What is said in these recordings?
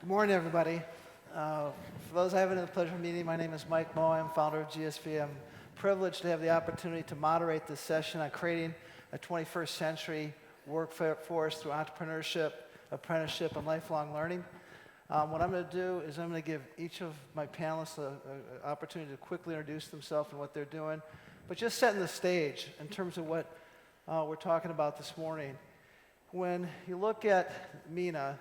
Good morning, everybody. For those I haven't had the pleasure of meeting, my name is Mike Moe. I'm founder of GSV. I'm privileged to have the opportunity to moderate this session on creating a 21st century workforce through entrepreneurship, apprenticeship, and lifelong learning. What I'm going to do is I'm going to give each of my panelists an opportunity to quickly introduce themselves and what they're doing, but just setting the stage in terms of what we're talking about this morning. When you look at MENA,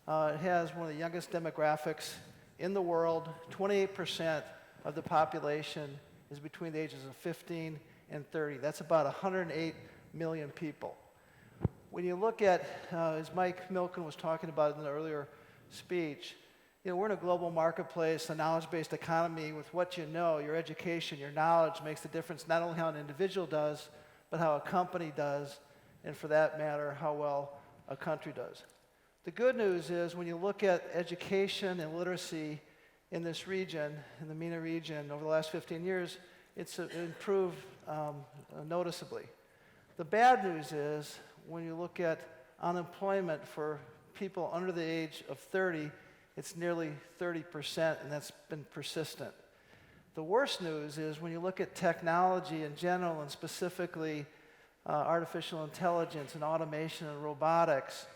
it has one of the youngest demographics in the world. 28% of the population is between the ages of 15 and 30. That's about 108 million people. When you look at, as Mike Milken was talking about in the earlier speech, we're in a global marketplace, a knowledge-based economy. With what you know, your education, your knowledge makes the difference not only how an individual does, but how a company does, and for that matter, how well a country does. The good news is when you look at education and literacy in this region, in the MENA region, over the last 15 years, it's improved noticeably. The bad news is when you look at unemployment for people under the age of 30, it's nearly 30%, and that's been persistent. The worst news is when you look at technology in general, and specifically artificial intelligence and automation and robotics,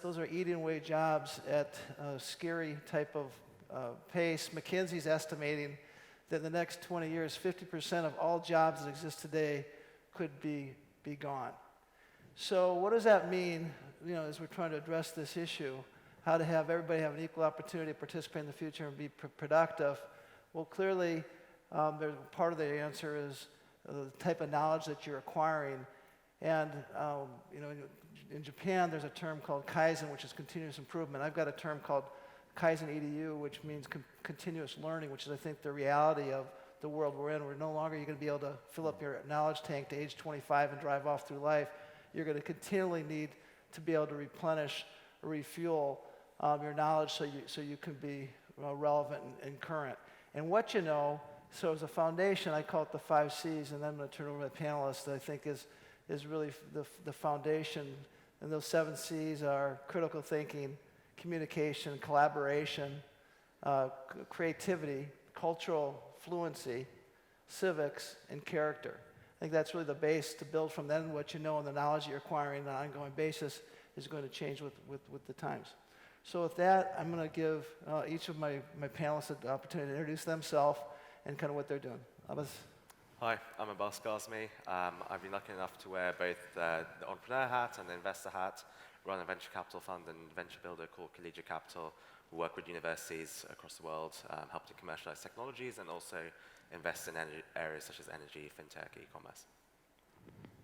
those are eating away jobs at a scary type of pace. McKinsey's estimating that in the next 20 years, 50% of all jobs that exist today could be gone. So what does that mean, as we're trying to address this issue, how to have everybody have an equal opportunity to participate in the future and be productive? Well, clearly, part of the answer is the type of knowledge that you're acquiring. And, in Japan, there's a term called Kaizen, which is continuous improvement. I've got a term called Kaizen EDU, which means continuous learning, which is, I think, the reality of the world we're in. We're no longer you're going to be able to fill up your knowledge tank to age 25 and drive off through life. You're going to continually need to be able to replenish or refuel your knowledge so you can be relevant and current. And what you know, so as a foundation, I call it the 5 C's, and then I'm going to turn it over to the panelists that I think is really the foundation. And those 7 C's are critical thinking, communication, collaboration, creativity, cultural fluency, civics, and character. I think that's really the base to build from. Then what you know and the knowledge you're acquiring on an ongoing basis is going to change with the times. So with that, I'm going to give each of my panelists the opportunity to introduce themselves and kind of what they're doing. Abbas. Hi, I'm Abbas Ghazmi. I've been lucky enough to wear both the entrepreneur hat and the investor hat, run a venture capital fund and venture builder called Collegiate Capital. We work with universities across the world, help to commercialize technologies, and also invest in areas such as energy, fintech, e-commerce.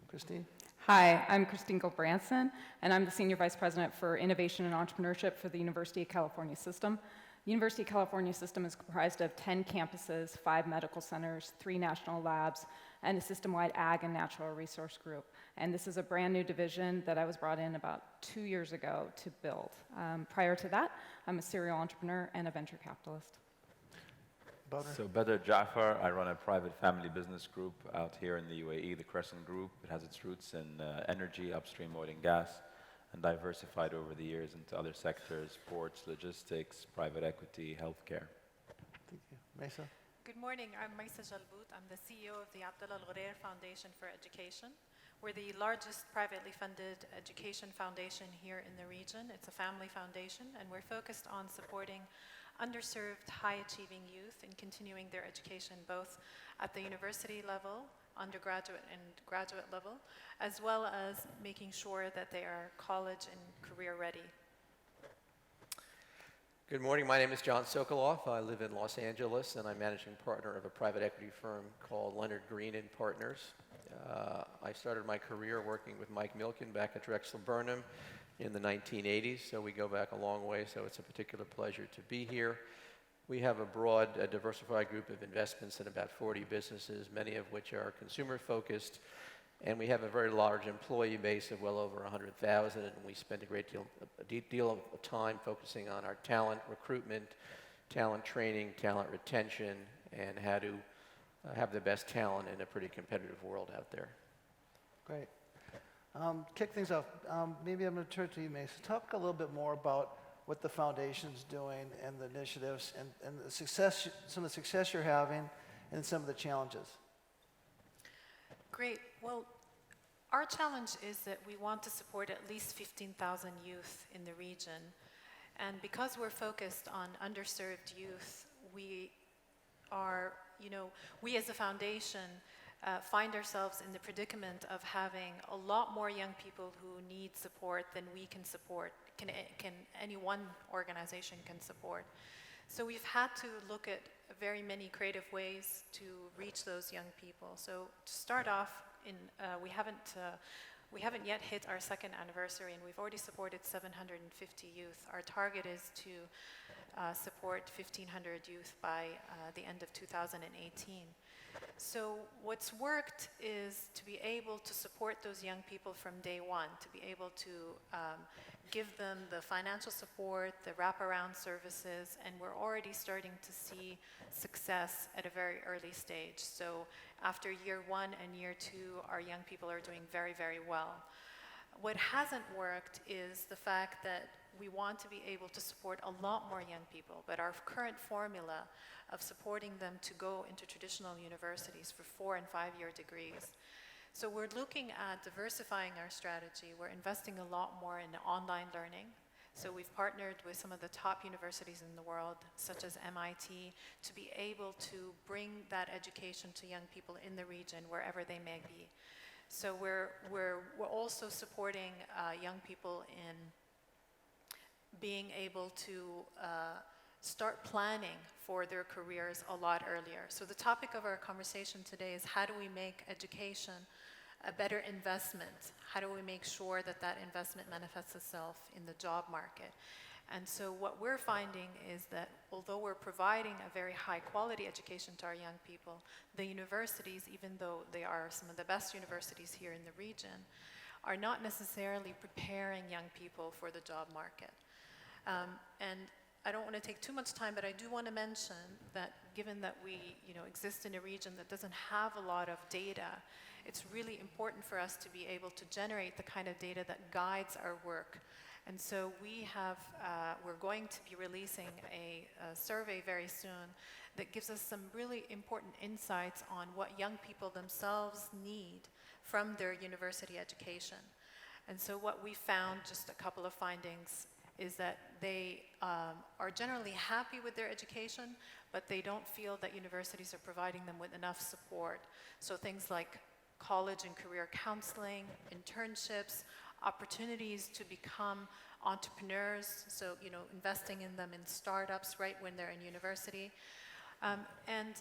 Christine? Hi, I'm Christine Gulbranson, and I'm the Senior Vice President for Innovation and Entrepreneurship for the University of California System. The University of California System is comprised of 10 campuses, 5 medical centers, 3 national labs, and a system-wide ag and natural resource group. And this is a brand new division that I was brought in about 2 years ago to build. Prior to that, I'm a serial entrepreneur and a venture capitalist. So Badr Jafar, I run a private family business group out here in the UAE, the Crescent Group. It has its roots in energy, upstream oil and gas, and diversified over the years into other sectors, ports, logistics, private equity, healthcare. Thank you. Mesa? Good morning, I'm Maisa Jalbout. I'm the CEO of the Abdullah Al-Ghurair Foundation for Education. We're the largest privately funded education foundation here in the region. It's a family foundation, and we're focused on supporting underserved, high-achieving youth in continuing their education both at the university level, undergraduate and graduate level, as well as making sure that they are college and career ready. Good morning, my name is John Sokoloff. I live in Los Angeles and I'm managing partner of a private equity firm called Leonard Green & Partners. I started my career working with Mike Milken back at Drexel Burnham in the 1980s, so we go back a long way, so it's a particular pleasure to be here. We have a broad, diversified group of investments in about 40 businesses, many of which are consumer-focused, and we have a very large employee base of well over 100,000, and we spend a deal of time focusing on our talent recruitment, talent training, talent retention, and how to have the best talent in a pretty competitive world out there. Great. Kick things off. Maybe I'm going to turn to you, Mason. Talk a little bit more about what the foundation's doing and the initiatives and the success, some of the success you're having and some of the challenges. Great. Well, our challenge is that we want to support at least 15,000 youth in the region. And because we're focused on underserved youth, we are, we as a foundation find ourselves in the predicament of having a lot more young people who need support than we can support, can any one organization can support. So we've had to look at very many creative ways to reach those young people. So to start off, we haven't yet hit our second anniversary, and we've already supported 750 youth. Our target is to support 1,500 youth by the end of 2018. So what's worked is to be able to support those young people from day one, to be able to give them the financial support, the wraparound services, and we're already starting to see success at a very early stage. So after year 1 and year 2, our young people are doing very, very well. What hasn't worked is the fact that we want to be able to support a lot more young people, but our current formula of supporting them to go into traditional universities for 4- and 5-year degrees. So we're looking at diversifying our strategy. We're investing a lot more in online learning. So we've partnered with some of the top universities in the world, such as MIT, to be able to bring that education to young people in the region, wherever they may be. So we're also supporting young people in being able to start planning for their careers a lot earlier. So the topic of our conversation today is how do we make education a better investment? How do we make sure that that investment manifests itself in the job market? And so what we're finding is that although we're providing a very high quality education to our young people, the universities, even though they are some of the best universities here in the region, are not necessarily preparing young people for the job market. And I don't want to take too much time, but I do want to mention that given that we exist in a region that doesn't have a lot of data, it's really important for us to be able to generate the kind of data that guides our work. And so we're going to be releasing a survey very soon that gives us some really important insights on what young people themselves need from their university education. And so what we found, just a couple of findings, is that they are generally happy with their education, but they don't feel that universities are providing them with enough support. So things like college and career counseling, internships, opportunities to become entrepreneurs, so investing in them in startups right when they're in university. And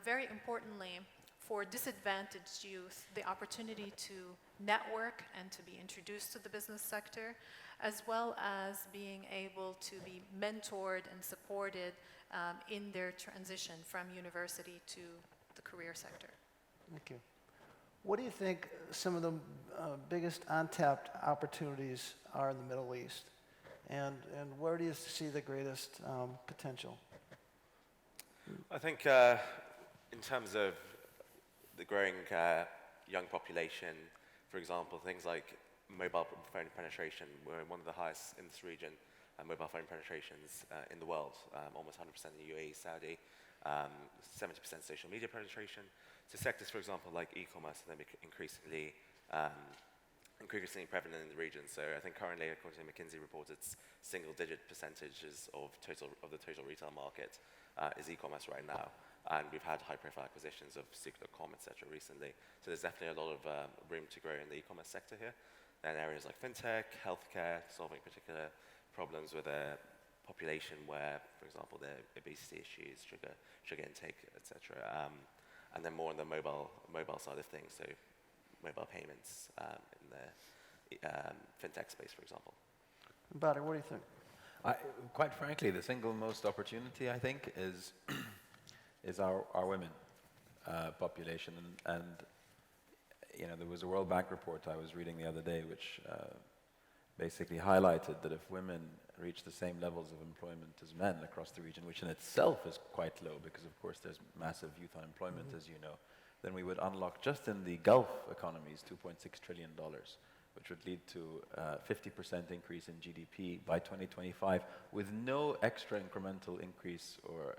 very importantly, for disadvantaged youth, the opportunity to network and to be introduced to the business sector, as well as being able to be mentored and supported in their transition from university to the career sector. Thank you. What do you think some of the biggest untapped opportunities are in the Middle East? And where do you see the greatest potential? I think in terms of the growing young population, for example, things like mobile phone penetration, we're one of the highest in this region, mobile phone penetrations in the world, almost 100% in the UAE, Saudi, 70% social media penetration. So sectors, for example, like e-commerce, are then increasingly prevalent in the region. So I think currently, according to a McKinsey report, it's single-digit percentages of the total retail market is e-commerce right now. And we've had high-profile acquisitions of Secret.com, et cetera, recently. So there's definitely a lot of room to grow in the e-commerce sector here. Then areas like fintech, healthcare, solving particular problems with a population where, for example, there are obesity issues, sugar intake, et cetera. And then more on the mobile side of things, so mobile payments in the fintech space, for example. Badr, what do you think? Quite frankly, the single most opportunity, I think, is our women population. And there was a World Bank report I was reading the other day, which basically highlighted that if women reach the same levels of employment as men across the region, which in itself is quite low because, of course, there's massive youth unemployment, as you know, then we would unlock just in the Gulf economies $2.6 trillion which would lead to a 50% increase in GDP by 2025, with no extra incremental increase or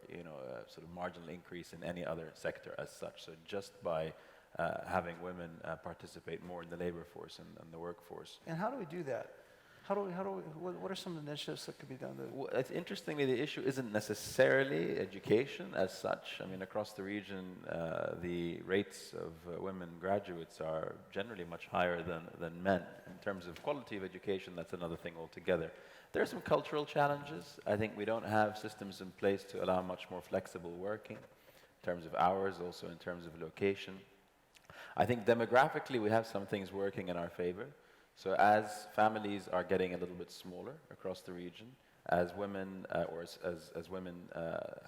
sort of marginal increase in any other sector as such. So just by having women participate more in the labor force and the workforce. And how do we do that? What are some initiatives that could be done? Well, interestingly, the issue isn't necessarily education as such. I mean, across the region, the rates of women graduates are generally much higher than men. In terms of quality of education, that's another thing altogether. There are some cultural challenges. I think we don't have systems in place to allow much more flexible working in terms of hours, also in terms of location. I think demographically, we have some things working in our favor. So as families are getting a little bit smaller across the region, as women as women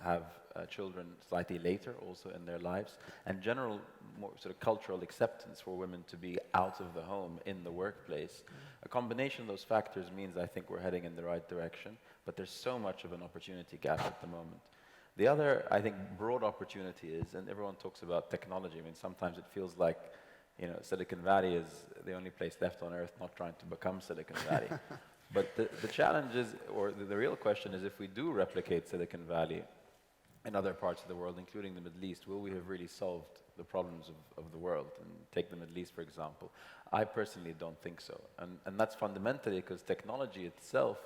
have children slightly later also in their lives, and general more sort of cultural acceptance for women to be out of the home in the workplace, a combination of those factors means I think we're heading in the right direction, but there's so much of an opportunity gap at the moment. The other, I think, broad opportunity is, and everyone talks about technology, I mean, sometimes it feels like Silicon Valley is the only place left on earth not trying to become Silicon Valley. But the challenge is, or the real question is, if we do replicate Silicon Valley in other parts of the world, including the Middle East, will we have really solved the problems of the world? And take the Middle East, for example. I personally don't think so. And that's fundamentally because technology itself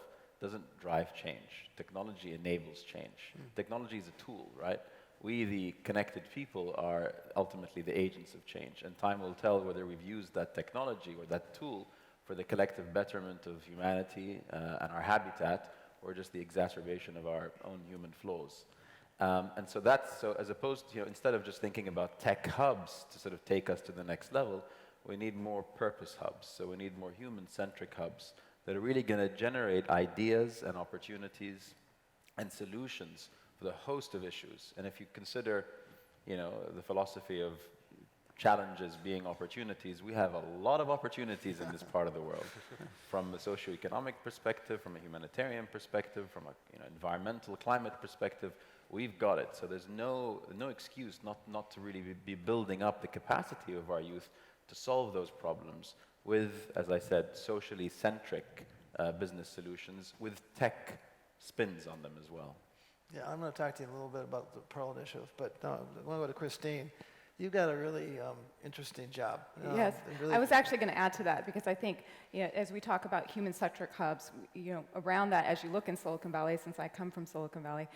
doesn't drive change. Technology enables change. Technology is a tool, right? We, the connected people, are ultimately the agents of change. And time will tell whether we've used that technology or that tool for the collective betterment of humanity and our habitat, or just the exacerbation of our own human flaws. And so that's, so as opposed to, instead of just thinking about tech hubs to sort of take us to the next level, we need more purpose hubs. So we need more human-centric hubs that are really going to generate ideas and opportunities and solutions for the host of issues. And if you consider, the philosophy of challenges being opportunities, we have a lot of opportunities in this part of the world, from a socioeconomic perspective, from a humanitarian perspective, from a environmental climate perspective. We've got it. So there's no excuse not to really be building up the capacity of our youth to solve those problems with, as I said, socially centric business solutions with tech spins on them as well. Yeah, I'm going to talk to you a little bit about the Pearl Initiative, but I want to go to Christine. You've got a really interesting job. Yes, really I was actually going to add to that because I think, as we talk about human-centric hubs, around that, as you look in Silicon Valley, since I come from Silicon Valley,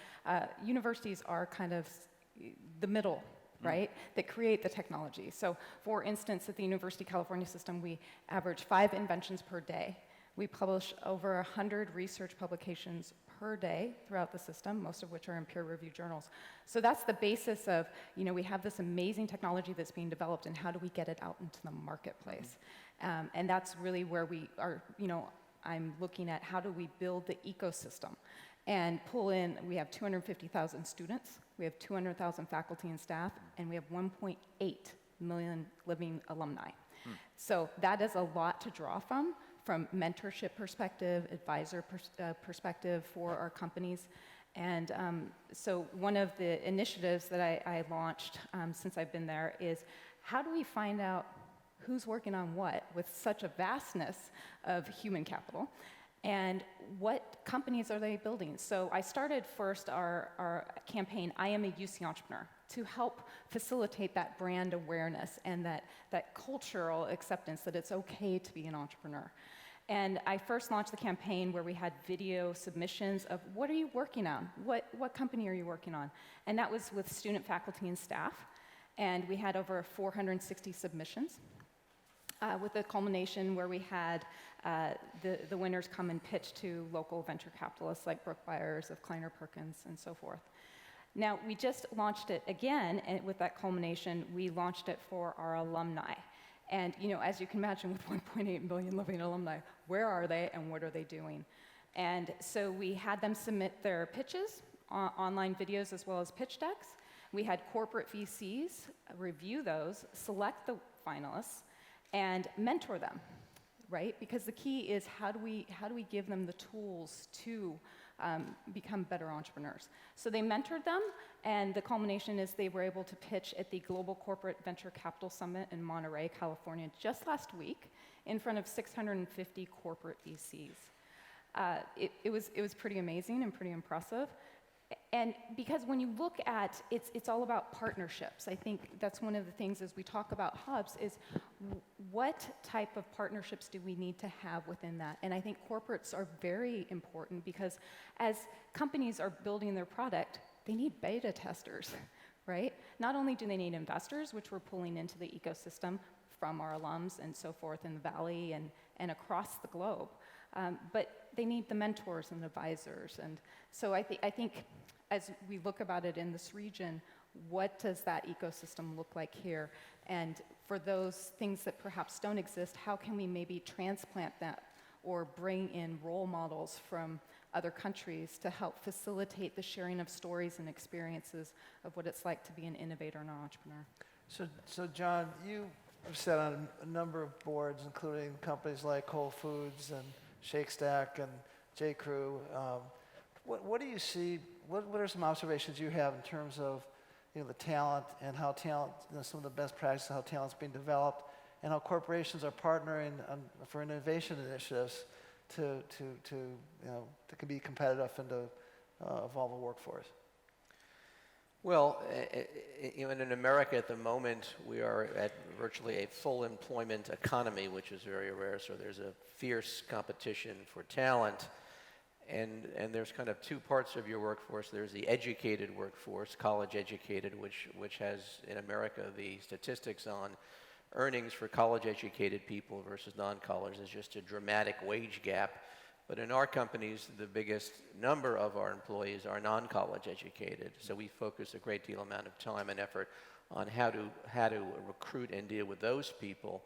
universities are kind of the middle, right, that create the technology. So, for instance, at the University of California system, we average 5 inventions per day. We publish over 100 research publications per day throughout the system, most of which are in peer-reviewed journals. So that's the basis of, we have this amazing technology that's being developed, and how do we get it out into the marketplace? And that's really where we are, I'm looking at how do we build the ecosystem and pull in, we have 250,000 students, we have 200,000 faculty and staff, and we have 1.8 million living alumni. So that is a lot to draw from mentorship perspective, advisor perspective for our companies. And so one of the initiatives that I launched since I've been there is, how do we find out who's working on what with such a vastness of human capital, and what companies are they building? So I started first our campaign, I Am a UC Entrepreneur, to help facilitate that brand awareness and that cultural acceptance that it's okay to be an entrepreneur. And I first launched the campaign where we had video submissions of, what are you working on? What company are you working on? And that was with student, faculty, and staff. And we had over 460 submissions, with a culmination where we had the winners come and pitch to local venture capitalists like Brooke Byers of Kleiner Perkins and so forth. Now, we just launched it again, and with that culmination, we launched it for our alumni. And, as you can imagine, with 1.8 million living alumni, where are they and what are they doing? And so we had them submit their pitches, online videos, as well as pitch decks. We had corporate VCs review those, select the finalists, and mentor them, right? Because the key is, how do we give them the tools to become better entrepreneurs. So they mentored them, and the culmination is they were able to pitch at the Global Corporate Venture Capital Summit in Monterey, California, just last week in front of 650 corporate VCs. It was pretty amazing and pretty impressive. And because when you look at, it's all about partnerships. I think that's one of the things as we talk about hubs is what type of partnerships do we need to have within that? And I think corporates are very important because as companies are building their product, they need beta testers, right? Not only do they need investors, which we're pulling into the ecosystem from our alums and so forth in the Valley and across the globe, but they need the mentors and advisors. And so I think as we look about it in this region, what does that ecosystem look like here? And for those things that perhaps don't exist, how can we maybe transplant that or bring in role models from other countries to help facilitate the sharing of stories and experiences of what it's like to be an innovator and an entrepreneur? So John, you have sat on a number of boards, including companies like Whole Foods and Shake Stack and J.Crew. What do you see? What are some observations you have in terms of the talent and how talent, some of the best practices, how talent's being developed, and how corporations are partnering for innovation initiatives to can be competitive and to evolve a workforce? Well, in America at the moment, we are at virtually a full employment economy, which is very rare. So there's a fierce competition for talent. And there's kind of two parts of your workforce. There's the educated workforce, college educated, which has in America the statistics on earnings for college educated people versus non-college. There's just a dramatic wage gap. But in our companies, the biggest number of our employees are non-college educated. So we focus a great deal amount of time and effort on how to recruit and deal with those people.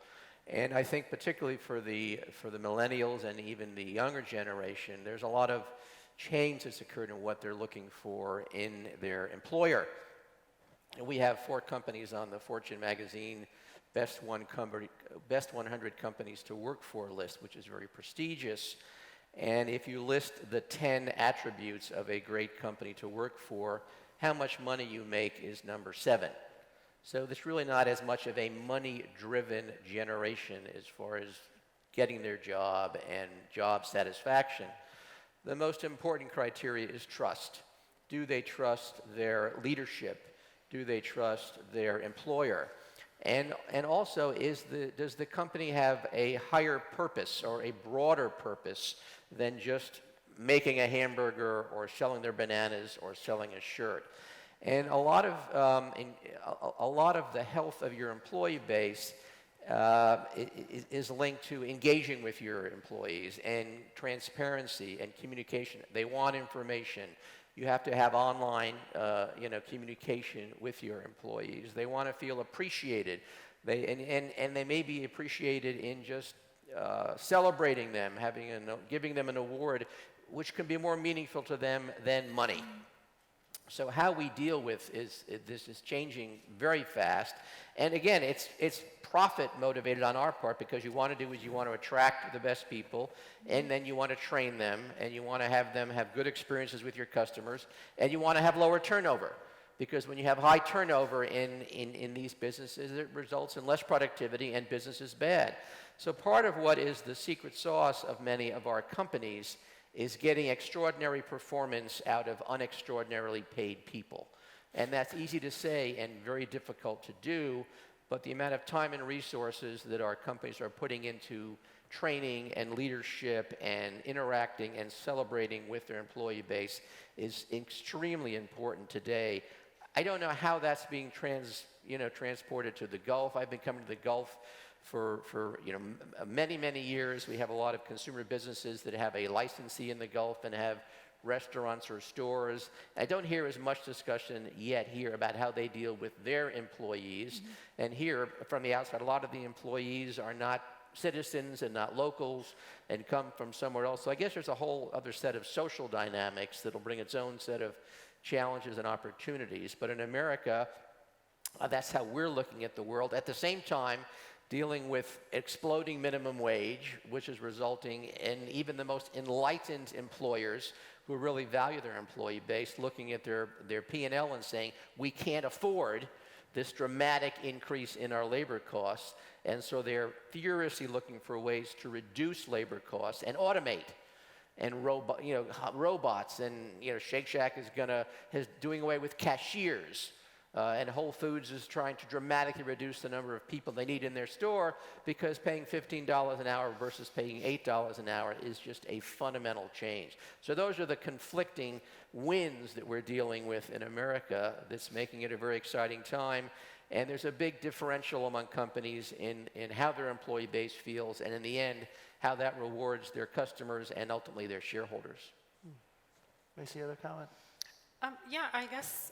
And I think particularly for the millennials and even the younger generation, there's a lot of change that's occurred in what they're looking for in their employer. And we have 4 companies on the Fortune magazine Best 100 Companies to Work For list, which is very prestigious. And if you list the 10 attributes of a great company to work for, how much money you make is number 7. So it's really not as much of a money-driven generation as far as getting their job and job satisfaction. The most important criteria is trust. Do they trust their leadership? Do they trust their employer? And also, does the company have a higher purpose or a broader purpose than just making a hamburger or selling their bananas or selling a shirt? And a lot of the health of your employee base is linked to engaging with your employees and transparency and communication. They want information. You have to have online, communication with your employees. They want to feel appreciated. And they may be appreciated in just celebrating them, giving them an award, which can be more meaningful to them than money. So how we deal with this is changing very fast. And again, it's profit motivated on our part because you want to attract the best people, and then you want to train them, and you want to have them have good experiences with your customers, and you want to have lower turnover. Because when you have high turnover in these businesses, it results in less productivity and business is bad. So part of what is the secret sauce of many of our companies is getting extraordinary performance out of unextraordinarily paid people. And that's easy to say and very difficult to do, but the amount of time and resources that our companies are putting into training and leadership and interacting and celebrating with their employee base is extremely important today. I don't know how that's being transported to the Gulf. I've been coming to the Gulf for many years. We have a lot of consumer businesses that have a licensee in the Gulf and have restaurants or stores. I don't hear as much discussion yet here about how they deal with their employees. Mm-hmm. And here, from the outside, a lot of the employees are not citizens and not locals and come from somewhere else. So I guess there's a whole other set of social dynamics that'll bring its own set of challenges and opportunities. But in America, that's how we're looking at the world. At the same time, dealing with exploding minimum wage, which is resulting in even the most enlightened employers who really value their employee base looking at their P&L and saying, we can't afford this dramatic increase in our labor costs, and so they're furiously looking for ways to reduce labor costs and automate. And robots, and Shake Shack is doing away with cashiers, and Whole Foods is trying to dramatically reduce the number of people they need in their store because paying $15 an hour versus paying $8 an hour is just a fundamental change. So those are the conflicting winds that we're dealing with in America that's making it a very exciting time. And there's a big differential among companies in how their employee base feels, and in the end, how that rewards their customers and ultimately their shareholders. Macy, other comment? Yeah, I guess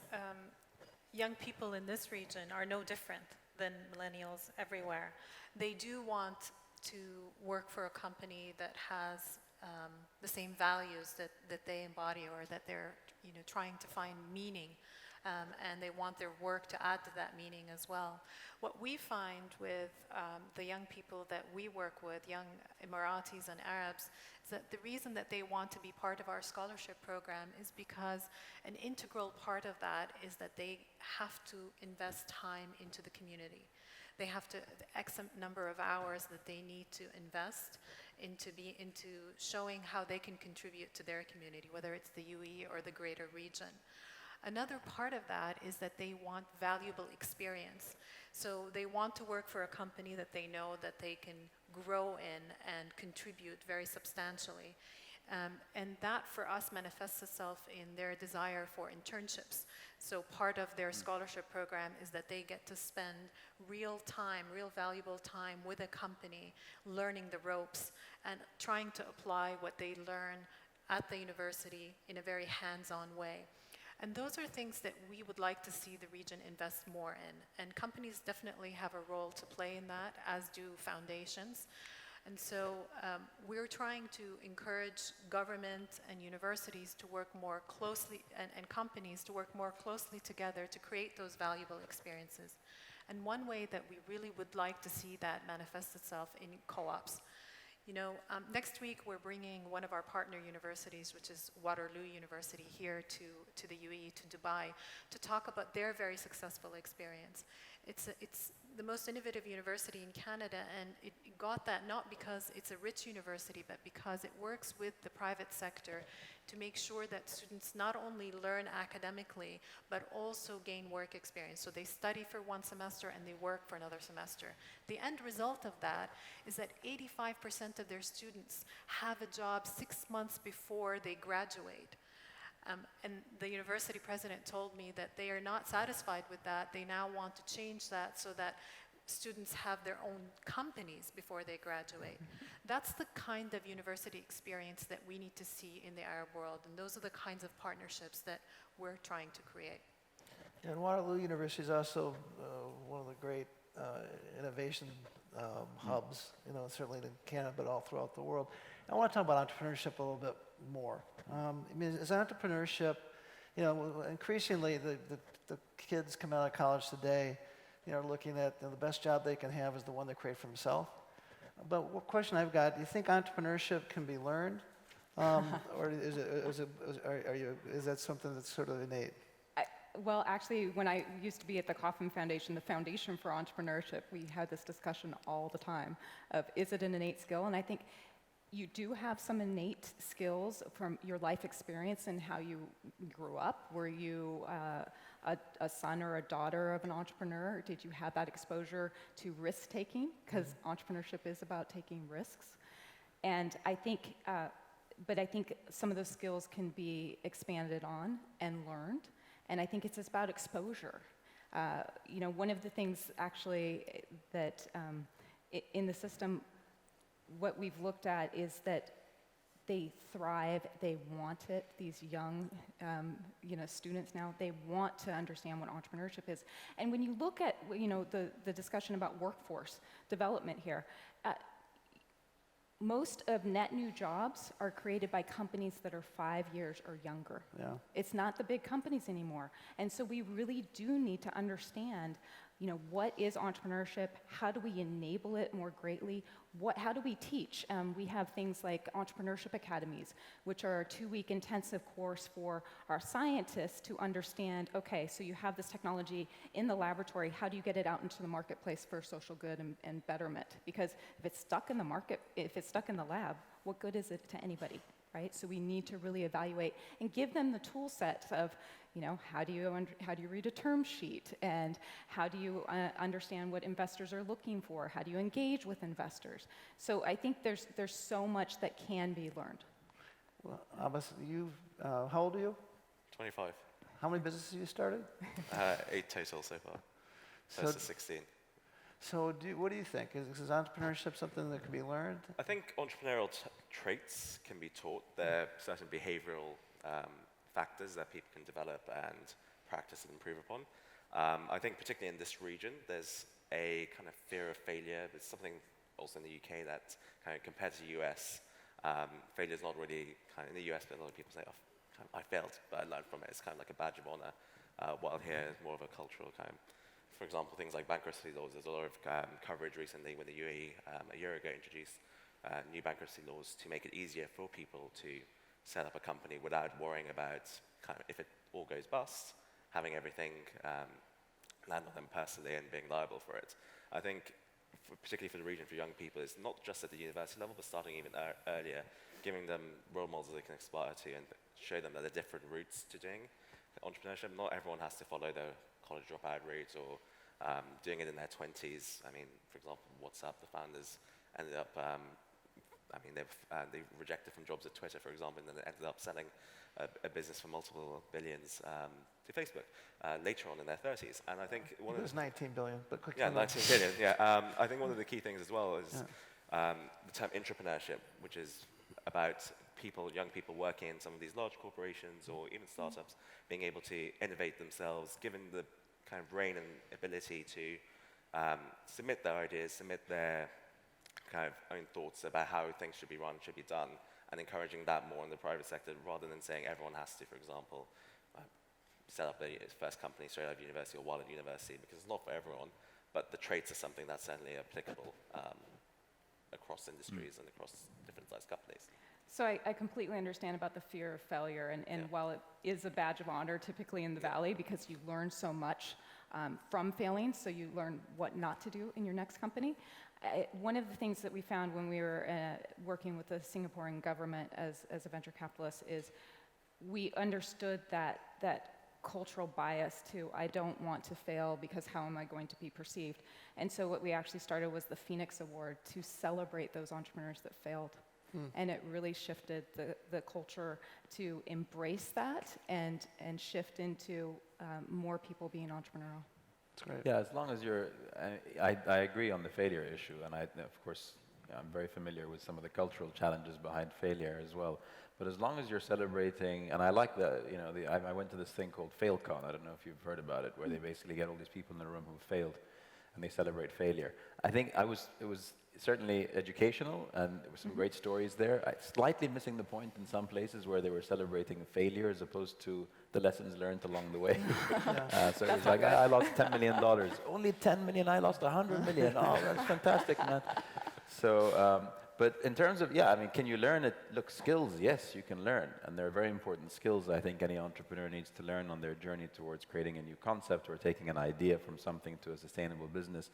young people in this region are no different than millennials everywhere. They do want to work for a company that has the same values that they embody, or that they're trying to find meaning. And they want their work to add to that meaning as well. What we find with the young people that we work with, young Emiratis and Arabs, is that the reason that they want to be part of our scholarship program is because an integral part of that is that they have to invest time into the community. They have to, the X number of hours that they need to invest into showing how they can contribute to their community, whether it's the UAE or the greater region. Another part of that is that they want valuable experience. So they want to work for a company that they know that they can grow in and contribute very substantially. And that for us manifests itself in their desire for internships. So part of their scholarship program is that they get to spend real time, real valuable time with a company, learning the ropes and trying to apply what they learn at the university in a very hands-on way. And those are things that we would like to see the region invest more in. And companies definitely have a role to play in that, as do foundations. And so we're trying to encourage government and universities to work more closely, and companies to work more closely together to create those valuable experiences. And one way that we really would like to see that manifest itself in co-ops. Next week we're bringing one of our partner universities, which is Waterloo University, here to the UAE, to Dubai, to talk about their very successful experience. It's the most innovative university in Canada, and it got that not because it's a rich university, but because it works with the private sector to make sure that students not only learn academically, but also gain work experience. So they study for one semester and they work for another semester. The end result of that is that 85% of their students have a job 6 months before they graduate. And the university president told me that they are not satisfied with that. They now want to change that so that students have their own companies before they graduate. That's the kind of university experience that we need to see in the Arab world, and those are the kinds of partnerships that we're trying to create. And Waterloo University is also one of the great innovation hubs, certainly in Canada, but all throughout the world. I want to talk about entrepreneurship a little bit more. As entrepreneurship, increasingly the kids come out of college today, looking at the best job they can have is the one they create for themselves. But what question I've got, do you think entrepreneurship can be learned? Or is that something that's sort of innate? Well, actually, when I used to be at the Kauffman Foundation, the Foundation for Entrepreneurship, we had this discussion all the time of, is it an innate skill? And I think you do have some innate skills from your life experience and how you grew up. Were you a son or a daughter of an entrepreneur? Did you have that exposure to risk-taking? Because entrepreneurship is about taking risks. And I think, but I think some of those skills can be expanded on and learned. And I think it's about exposure. One of the things actually that in the system, what we've looked at is that they thrive, they want it. These young, students now, they want to understand what entrepreneurship is. And when you look at, the discussion about workforce development here, most of net new jobs are created by companies that are 5 years or younger. Yeah. It's not the big companies anymore. And so we really do need to understand what is entrepreneurship? How do we enable it more greatly? How do we teach? We have things like entrepreneurship academies, which are a 2-week intensive course for our scientists to understand, okay, so you have this technology in the laboratory, how do you get it out into the marketplace for social good and betterment? Because if it's stuck in the market, if it's stuck in the lab, what good is it to anybody, right? So we need to really evaluate and give them the tool set of, how do you read a term sheet, and how do you understand what investors are looking for? How do you engage with investors? So I think there's so much that can be learned. Well, Abbas, how old are you? 25. How many businesses you started? 8 total so far. So- Close to 16. So what do you think? Is entrepreneurship something that can be learned? I think entrepreneurial traits can be taught. There are certain behavioral factors that people can develop and practice and improve upon. I think particularly in this region, there's a kind of fear of failure. There's something also in the UK that kind of compared to the US, failure is not really kind of in the US, but a lot of people say, oh, I failed, but I learned from it. It's kind of like a badge of honor, while here it's more of a cultural kind of, for example, things like bankruptcy laws. There's a lot of coverage recently when the UAE a year ago introduced new bankruptcy laws to make it easier for people to set up a company without worrying about kind of if it all goes bust, having everything land on them personally and being liable for it. I think, particularly for the region, for young people, it's not just at the university level, but starting even earlier, giving them role models they can aspire to and show them that there are different routes to doing entrepreneurship. Not everyone has to follow the college dropout route or doing it in their 20s. I mean, for example, WhatsApp, the founders ended up, they rejected from jobs at Twitter, for example, and then they ended up selling a business for multiple billions to Facebook later on in their 30s. And I think It was 19 billion, but quick. yeah, 19 billion, yeah. I think one of the key things as well is the term entrepreneurship, which is about young people working in some of these large corporations or even startups, being able to innovate themselves, given the kind of brain and ability to submit their ideas, submit their kind of own thoughts about how things should be run, should be done, and encouraging that more in the private sector rather than saying everyone has to, for example, set up a first company straight out of university or while at university, because it's not for everyone, but the traits are something that's certainly applicable across industries and across different size companies. So I completely understand about the fear of failure, and while it is a badge of honor typically in the Valley because you learn so much from failing, so you learn what not to do in your next company. One of the things that we found when we were working with the Singaporean government as a venture capitalist is we understood that cultural bias to I don't want to fail because how am I going to be perceived? And so what we actually started was the Phoenix Award to celebrate those entrepreneurs that failed. And it really shifted the culture to embrace that and shift into more people being entrepreneurial. That's great. Yeah, as long as you're, I agree on the failure issue, and of course, I'm very familiar with some of the cultural challenges behind failure as well. But as long as you're celebrating, and I like I went to this thing called FailCon. I don't know if you've heard about it, where they basically get all these people in the room who failed, and they celebrate failure. I think it was certainly educational, and there were some great stories there. Slightly missing the point in some places where they were celebrating failure as opposed to the lessons learned along the way. So it was like, I lost $10 million. Only 10 million, I lost 100 million. Oh, that's fantastic, man. So, but in terms of, can you learn it? Look, skills, yes, you can learn. And they're very important skills I think any entrepreneur needs to learn on their journey towards creating a new concept or taking an idea from something to a sustainable business.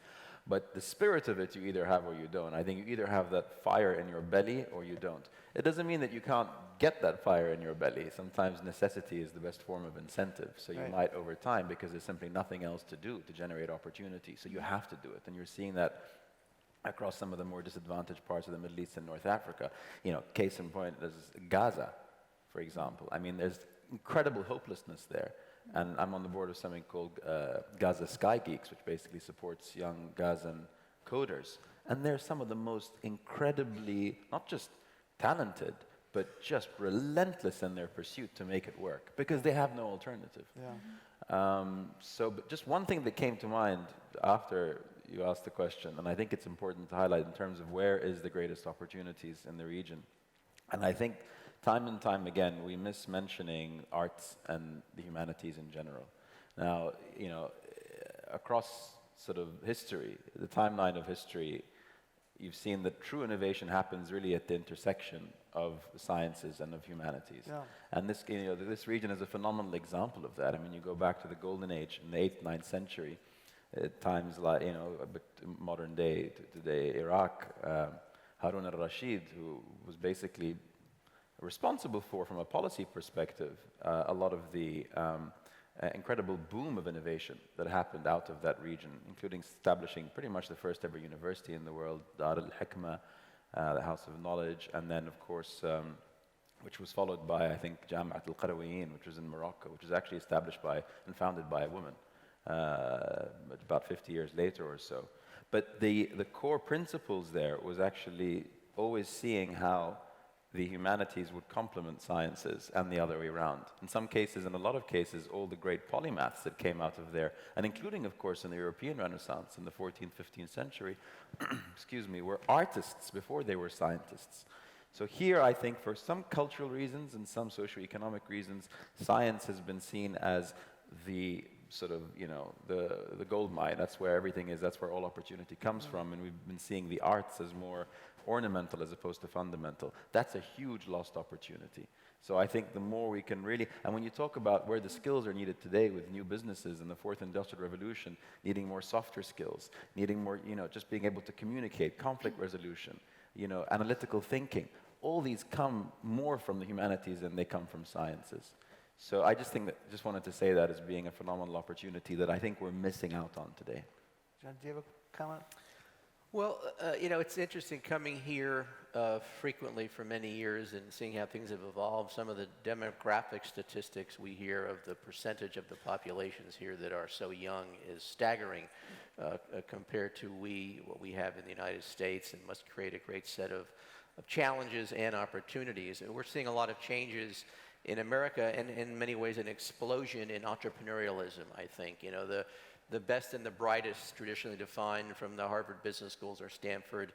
But the spirit of it you either have or you don't. I think you either have that fire in your belly or you don't. It doesn't mean that you can't get that fire in your belly. Sometimes necessity is the best form of incentive. So you might over time, because there's simply nothing else to do to generate opportunity. So you have to do it. And you're seeing that across some of the more disadvantaged parts of the Middle East and North Africa. Case in point is Gaza, for example. I mean, there's incredible hopelessness there. And I'm on the board of something called Gaza Sky Geeks, which basically supports young Gazan coders. And they're some of the most incredibly, not just talented, but just relentless in their pursuit to make it work, because they have no alternative. But just one thing that came to mind after you asked the question, and I think it's important to highlight in terms of where is the greatest opportunities in the region. And I think time and time again, we miss mentioning arts and the humanities in general. Now, across sort of history, the timeline of history, you've seen that true innovation happens really at the intersection of the sciences and of humanities. Yeah. And this, this region is a phenomenal example of that. I mean, you go back to the Golden Age in the 8th, 9th century, times like, a bit modern day, today, Iraq, Harun al-Rashid, who was basically responsible for, from a policy perspective, a lot of the incredible boom of innovation that happened out of that region, including establishing pretty much the first ever university in the world, Dar al-Hikmah, the House of Knowledge, and then, of course, which was followed by, I think, Jami'at al-Qarawiyyin, which was in Morocco, which was actually established by and founded by a woman about 50 years later or so. But the core principles there was actually always seeing how the humanities would complement sciences and the other way around. In some cases, in a lot of cases, all the great polymaths that came out of there, and including, of course, in the European Renaissance in the 14th, 15th century, excuse me, were artists before they were scientists. So here, I think, for some cultural reasons and some socioeconomic reasons, science has been seen as the sort of, the gold mine. That's where everything is. That's where all opportunity comes from. And we've been seeing the arts as more ornamental as opposed to fundamental. That's a huge lost opportunity. So I think the more we can really, and when you talk about where the skills are needed today with new businesses in the fourth industrial revolution, needing more softer skills, needing more, just being able to communicate, conflict resolution, analytical thinking, all these come more from the humanities than they come from sciences. So I just wanted to say that as being a phenomenal opportunity that I think we're missing out on today. John, do you have a comment? Well, it's interesting coming here frequently for many years and seeing how things have evolved. Some of the demographic statistics we hear of the percentage of the populations here that are so young is staggering compared to what we have in the United States, and must create a great set of challenges and opportunities. And we're seeing a lot of changes in America, and in many ways an explosion in entrepreneurialism, I think. The best and the brightest, traditionally defined from the Harvard Business Schools or Stanford,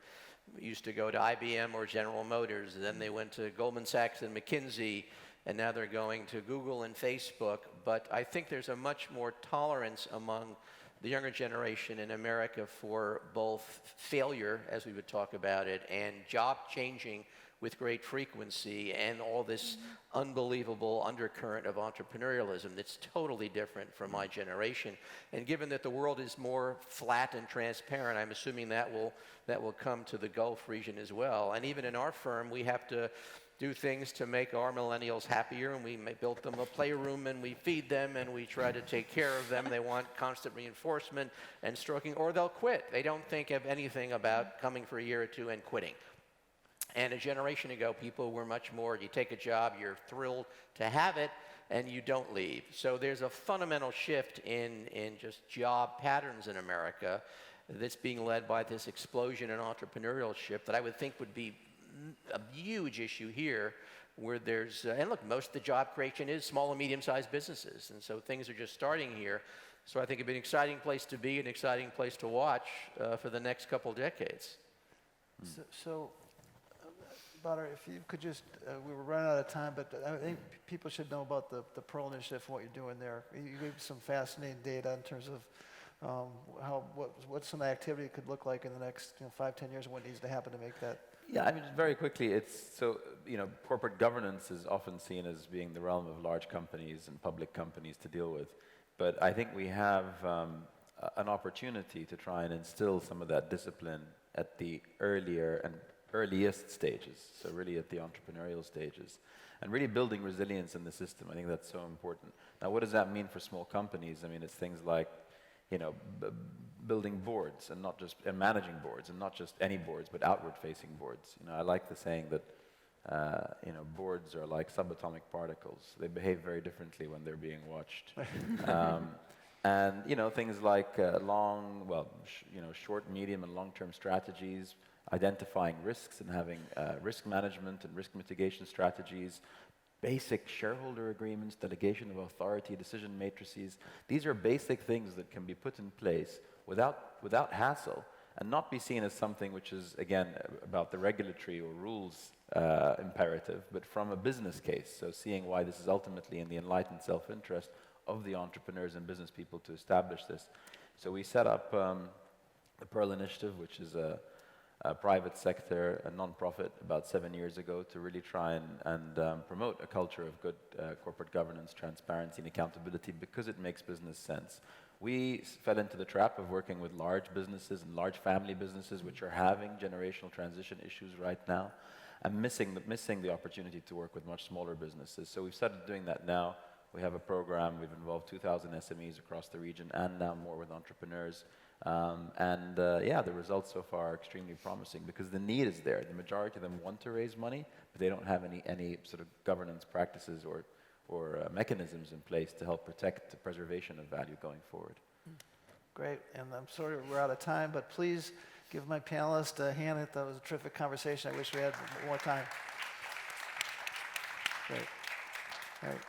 used to go to IBM or General Motors, and then they went to Goldman Sachs and McKinsey, and now they're going to Google and Facebook. But I think there's a much more tolerance among the younger generation in America for both failure, as we would talk about it, and job changing with great frequency, and all this unbelievable undercurrent of entrepreneurialism that's totally different from my generation. And given that the world is more flat and transparent, I'm assuming that will come to the Gulf region as well. And even in our firm, we have to do things to make our millennials happier, and we built them a playroom, and we feed them, and we try to take care of them. They want constant reinforcement and stroking, or they'll quit. They don't think of anything about coming for a year or two and quitting. And a generation ago, people were much more, you take a job, you're thrilled to have it, and you don't leave. So there's a fundamental shift in just job patterns in America that's being led by this explosion in entrepreneurship that I would think would be a huge issue here, where there's, and look, most of the job creation is small and medium-sized businesses, and so things are just starting here. So I think it'd be an exciting place to be, an exciting place to watch for the next couple decades. So Badr, if you could just, we were running out of time, but I think people should know about the Pearl Initiative and what you're doing there. You gave some fascinating data in terms of what some activity could look like in the next 5-10 years, and what needs to happen to make that. Yeah, I mean, just very quickly, it's so, corporate governance is often seen as being the realm of large companies and public companies to deal with. But I think we have an opportunity to try and instill some of that discipline at the earliest stages, so really at the entrepreneurial stages, and really building resilience in the system. I think that's so important. Now, what does that mean for small companies? I mean, it's things like, building boards and managing boards, and not just any boards, but outward-facing boards. I like the saying that, boards are like subatomic particles. They behave very differently when they're being watched. And, things like short, medium, and long-term strategies, identifying risks and having risk management and risk mitigation strategies, basic shareholder agreements, delegation of authority, decision matrices. These are basic things that can be put in place without hassle, and not be seen as something which is, again, about the regulatory or rules imperative, but from a business case. So seeing why this is ultimately in the enlightened self-interest of the entrepreneurs and business people to establish this. So we set up the Pearl Initiative, which is a private sector, a non-profit, about 7 years ago to really try and promote a culture of good corporate governance, transparency, and accountability because it makes business sense. We fell into the trap of working with large businesses and large family businesses which are having generational transition issues right now and missing the opportunity to work with much smaller businesses. So we've started doing that now. We have a program, we've involved 2,000 SMEs across the region and now more with entrepreneurs. Yeah, the results so far are extremely promising because the need is there. The majority of them want to raise money, but they don't have any sort of governance practices or mechanisms in place to help protect the preservation of value going forward. Great, and I'm sorry we're out of time, but please give my panelists a hand. That was a terrific conversation. I wish we had more time. Great. All right.